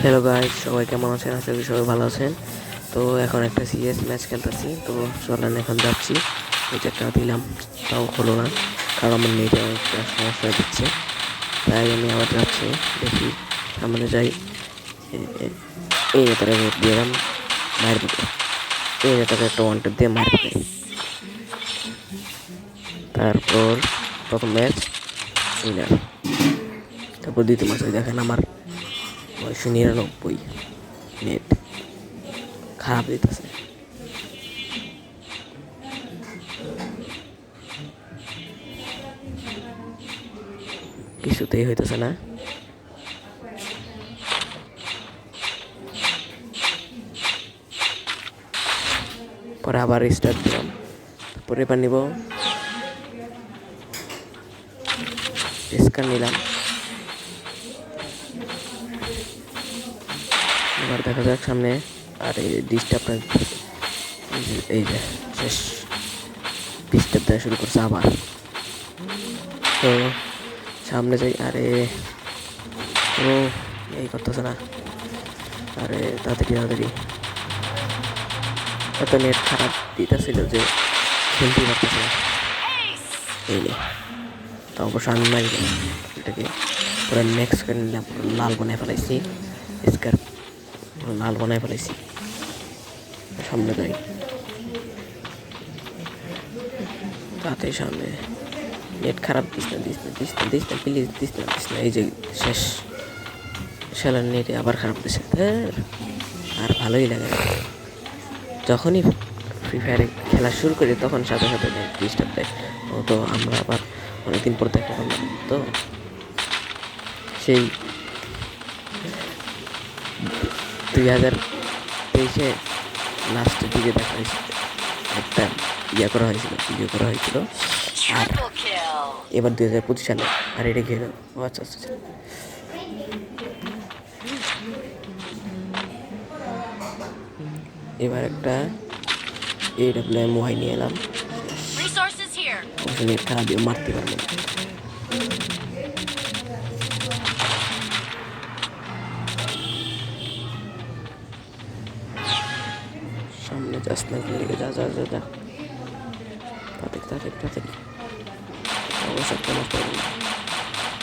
Hello guys, সবাই কেমন আছেন? আশা করি সবাই ভালো আছেন। তো এখন একটা সিরিয়াস ম্যাচ খেলতেছি। তো চলেন এখন যাচ্ছি। এই যে একটা দিলাম, তাও হলো না, কারণ আমার নেটে একটা সমস্যা দিচ্ছে। তাই আমি আবার যাচ্ছি, দেখি সামনে যাই। এই যে তারা রেট দিলাম, মায়ের বুকে। এই যে তাকে একটা ওয়ান দিয়ে মায়ের বুকে। তারপর প্রথম ম্যাচ উইনার। তারপর দ্বিতীয় ম্যাচ দেখেন আমার 999 নেট খারাপ দিতেছে। কিছুতেই হইতেছে না। পরে আবার স্টার্ট দিলাম। তারপরে এবার নিব স্ক্যান নিলাম। এবার দেখা যাক সামনে। আর এই ডিস্টার্ব এই যে শেষ ডিস্টার্ব দেওয়া শুরু করছে আবার। তো সামনে যাই। আরে ও এই করতেছে না। আরে তাড়াতাড়ি তাড়াতাড়ি, এত নেট খারাপ দিতেছিল যে খেলতেই পারতেছে না। এই নে, তা অবশ্য আমি মারি এটাকে পুরো নেক্সট করে নিলাম। পুরো লাল বানায় ফেলাইছি, স্কার পুরো লাল বানায় ফেলাইছি। সামনে যাই, তাড়াতাড়ি সামনে। নেট খারাপ, দিস না দিস না দিস না দিস না প্লিজ, দিস না দিস না। এই যে শেষ, শালার নেটে আবার খারাপ দিছে। আর ভালোই লাগে না। যখনই ফ্রি ফায়ারে খেলা শুরু করি তখন সাথে সাথে নেট ডিস্টার্ব দেয়। তো আমরা আবার অনেকদিন পর দেখা করলাম। তো সেই 2023-এ লাস্টের দিকে দেখা হয়েছিল, একটা করা হয়েছিল, ভিডিও করা হয়েছিল। আর এবার 2025 সালে। আর এটা কি হলো? ও আচ্ছা আচ্ছা আচ্ছা। এবার একটা AWM-Y নিয়ে এলাম। অবশ্য নেট খারাপ দিয়ে মারতে পারবো না। সামনে যাস না, লেগে যা যা যা যা, তাড়াতাড়ি তাড়াতাড়ি তাড়াতাড়ি। অবশ্য একটা মারতে পারবো না।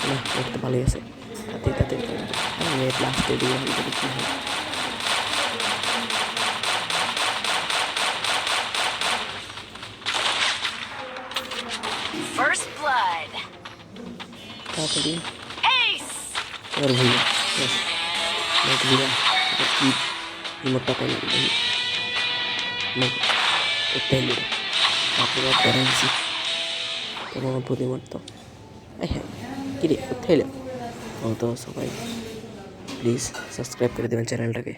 না, নেট তো ভালোই আছে। তাড়াতাড়ি তাড়াতাড়ি তাড়াতাড়ি। নেট লাস্টে দিয়ে কি হয়? First blood. তাড়াতাড়ি। Ace. এবার ভুইয়া, নেট ভুইয়া। এবার কি রিমোটটা পেলাম দেখি। একটাই লিডো, তারপরে একটা গেছি। তোমার প্রতিমার তো হ্যাঁ, কিরে কোথায় এলো? ও তো সবাই প্লিজ সাবস্ক্রাইব করে দেবেন চ্যানেলটাকে।